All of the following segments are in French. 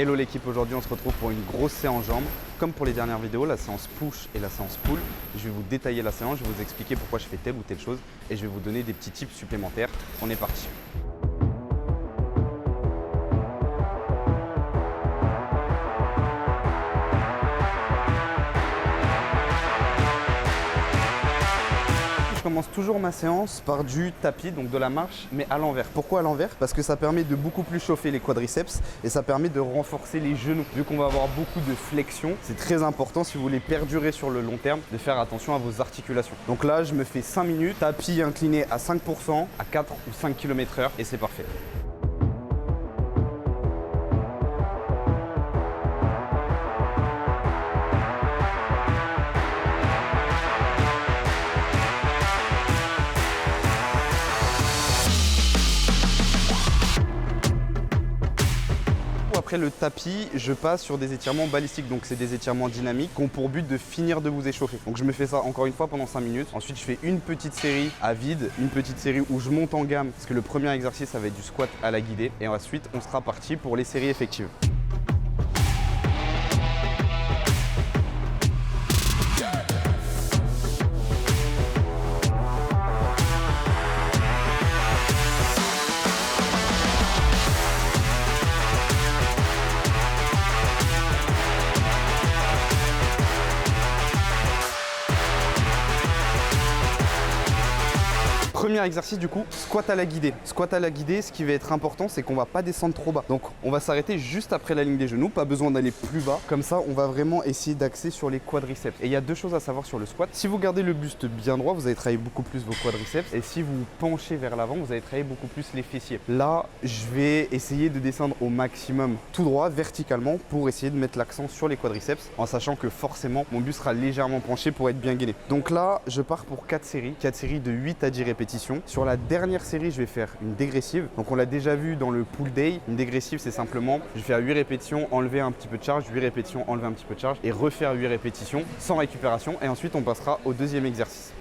Hello l'équipe, aujourd'hui on se retrouve pour une grosse séance jambes. Comme pour les dernières vidéos, la séance push et la séance pull. Je vais vous détailler la séance, je vais vous expliquer pourquoi je fais telle ou telle chose et je vais vous donner des petits tips supplémentaires. On est parti. Je commence toujours ma séance par du tapis, donc de la marche, mais à l'envers. Pourquoi à l'envers? Parce que ça permet de beaucoup plus chauffer les quadriceps et ça permet de renforcer les genoux. Vu qu'on va avoir beaucoup de flexion, c'est très important si vous voulez perdurer sur le long terme de faire attention à vos articulations. Donc là, je me fais 5 minutes, tapis incliné à 5%, à 4 ou 5 km/h et c'est parfait. Après le tapis, je passe sur des étirements balistiques, donc c'est des étirements dynamiques qui ont pour but de finir de vous échauffer. Donc je me fais ça encore une fois pendant 5 minutes. Ensuite je fais une petite série à vide, une petite série où je monte en gamme parce que le premier exercice ça va être du squat à la guidée et ensuite on sera parti pour les séries effectives. Premier exercice du coup, squat à la guidée. Squat à la guidée, ce qui va être important, c'est qu'on va pas descendre trop bas. Donc on va s'arrêter juste après la ligne des genoux, pas besoin d'aller plus bas. Comme ça, on va vraiment essayer d'axer sur les quadriceps. Et il y a deux choses à savoir sur le squat. Si vous gardez le buste bien droit, vous allez travailler beaucoup plus vos quadriceps. Et si vous penchez vers l'avant, vous allez travailler beaucoup plus les fessiers. Là, je vais essayer de descendre au maximum tout droit, verticalement, pour essayer de mettre l'accent sur les quadriceps, en sachant que forcément, mon buste sera légèrement penché pour être bien gainé. Donc là, je pars pour 4 séries de 8 à 10 répétitions. Sur la dernière série, je vais faire une dégressive. Donc on l'a déjà vu dans le pull day. Une dégressive, c'est simplement, je vais faire 8 répétitions, enlever un petit peu de charge, 8 répétitions, enlever un petit peu de charge et refaire 8 répétitions sans récupération. Et ensuite, on passera au deuxième exercice.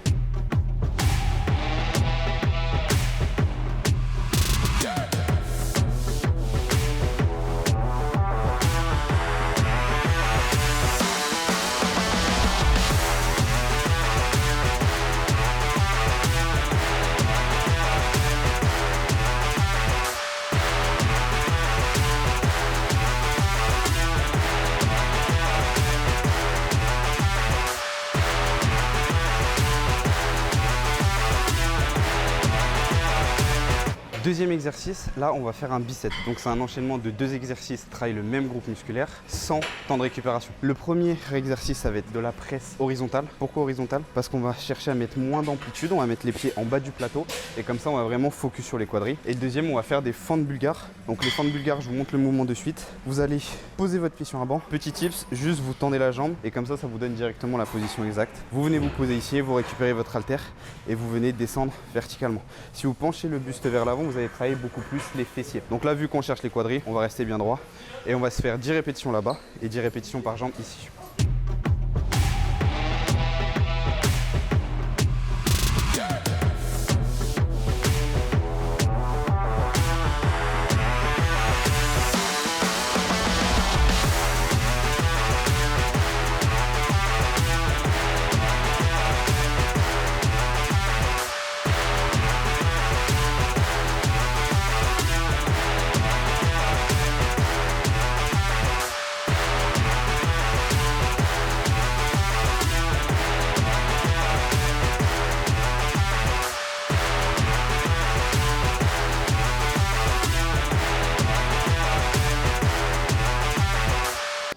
Deuxième exercice, là on va faire un bicep. Donc c'est un enchaînement de 2 exercices, travaille le même groupe musculaire sans temps de récupération. Le premier exercice, ça va être de la presse horizontale. Pourquoi horizontale? Parce qu'on va chercher à mettre moins d'amplitude, on va mettre les pieds en bas du plateau et comme ça on va vraiment focus sur les quadris. Et le deuxième, on va faire des fentes bulgares. Donc les fentes bulgares, je vous montre le mouvement de suite. Vous allez poser votre pied sur un banc. Petit tips, juste vous tendez la jambe et comme ça vous donne directement la position exacte. Vous venez vous poser ici, vous récupérez votre haltère et vous venez descendre verticalement. Si vous penchez le buste vers l'avant, vous allez travailler beaucoup plus les fessiers. Donc là, vu qu'on cherche les quadris, on va rester bien droit et on va se faire 10 répétitions là-bas et 10 répétitions par jambe ici.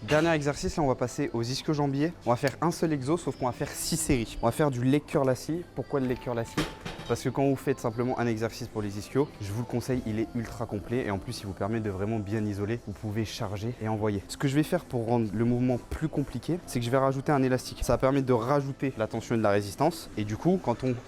Dernier exercice, là on va passer aux ischio-jambiers. On va faire un seul exo, sauf qu'on va faire 6 séries. On va faire du leg curl assis. Pourquoi le leg curl assis? Parce que quand vous faites simplement un exercice pour les ischios, je vous le conseille, il est ultra complet et en plus il vous permet de vraiment bien isoler. Vous pouvez charger et envoyer. Ce que je vais faire pour rendre le mouvement plus compliqué, c'est que je vais rajouter un élastique. Ça va permettre de rajouter la tension et de la résistance. Et du coup,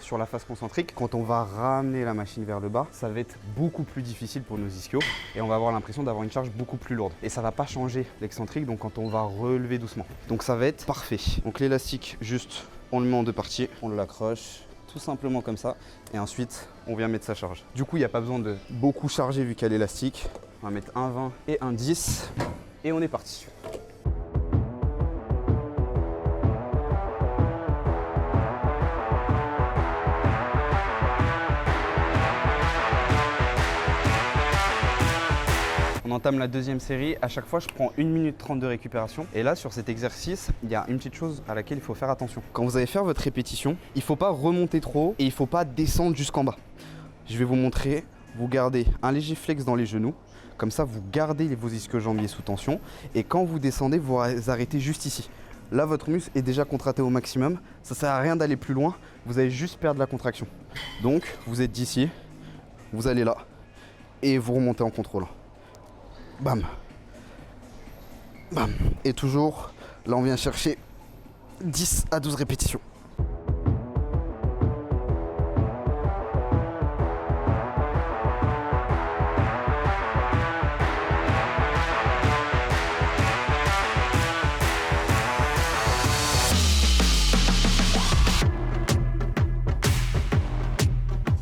sur la phase concentrique, quand on va ramener la machine vers le bas, ça va être beaucoup plus difficile pour nos ischios et on va avoir l'impression d'avoir une charge beaucoup plus lourde. Et ça va pas changer l'excentrique, donc quand on va relever doucement. Donc ça va être parfait. Donc l'élastique, juste, on le met en 2 parties, on l'accroche. Tout simplement comme ça et ensuite on vient mettre sa charge. Du coup il n'y a pas besoin de beaucoup charger vu qu'il y a l'élastique. On va mettre un 20 et un 10 et on est parti. On entame la deuxième série. À chaque fois, je prends 1 minute 30 de récupération. Et là, sur cet exercice, il y a une petite chose à laquelle il faut faire attention. Quand vous allez faire votre répétition, il ne faut pas remonter trop haut et il ne faut pas descendre jusqu'en bas. Je vais vous montrer. Vous gardez un léger flex dans les genoux. Comme ça, vous gardez vos ischio-jambiers sous tension. Et quand vous descendez, vous arrêtez juste ici. Là, votre muscle est déjà contracté au maximum. Ça ne sert à rien d'aller plus loin. Vous allez juste perdre la contraction. Donc, vous êtes d'ici. Vous allez là. Et vous remontez en contrôle. Bam. Bam. Et toujours, là on vient chercher 10 à 12 répétitions.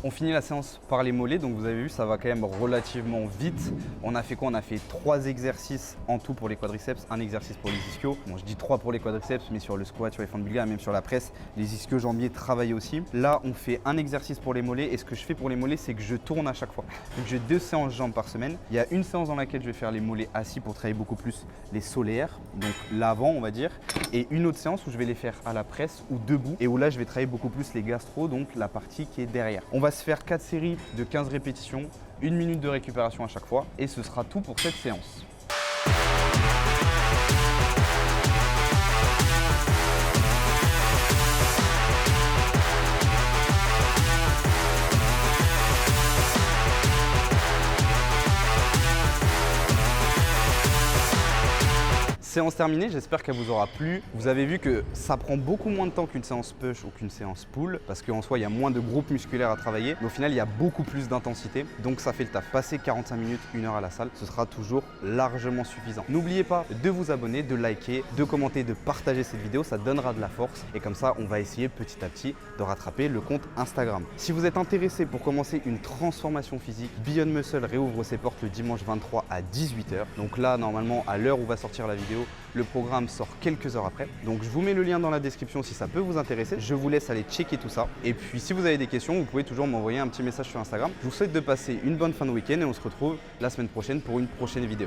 On finit la séance par les mollets, donc vous avez vu, ça va quand même relativement vite. On a fait quoi? On a fait 3 exercices en tout pour les quadriceps, un exercice pour les ischios. Bon, je dis 3 pour les quadriceps, mais sur le squat, sur les fentes bulgares, même sur la presse, les ischio-jambiers travaillent aussi. Là, on fait un exercice pour les mollets, et ce que je fais pour les mollets, c'est que je tourne à chaque fois. Donc j'ai 2 séances jambes par semaine. Il y a une séance dans laquelle je vais faire les mollets assis pour travailler beaucoup plus les solaires, donc l'avant, on va dire, et une autre séance où je vais les faire à la presse ou debout, et où là, je vais travailler beaucoup plus les gastro, donc la partie qui est derrière. On va se faire 4 séries de 15 répétitions, 1 minute de récupération à chaque fois et ce sera tout pour cette séance. Séance terminée, j'espère qu'elle vous aura plu. Vous avez vu que ça prend beaucoup moins de temps qu'une séance push ou qu'une séance pull parce qu'en soi, il y a moins de groupes musculaires à travailler. Mais au final, il y a beaucoup plus d'intensité. Donc ça fait le taf. Passer 45 minutes, 1 heure à la salle, ce sera toujours largement suffisant. N'oubliez pas de vous abonner, de liker, de commenter, de partager cette vidéo. Ça donnera de la force. Et comme ça, on va essayer petit à petit de rattraper le compte Instagram. Si vous êtes intéressé pour commencer une transformation physique, Beyond Muscle réouvre ses portes le dimanche 23 à 18 h. Donc là, normalement, à l'heure où va sortir la vidéo, le programme sort quelques heures après. Donc je vous mets le lien dans la description si ça peut vous intéresser. Je vous laisse aller checker tout ça. Et puis si vous avez des questions, vous pouvez toujours m'envoyer un petit message sur Instagram. Je vous souhaite de passer une bonne fin de week-end et on se retrouve la semaine prochaine pour une prochaine vidéo.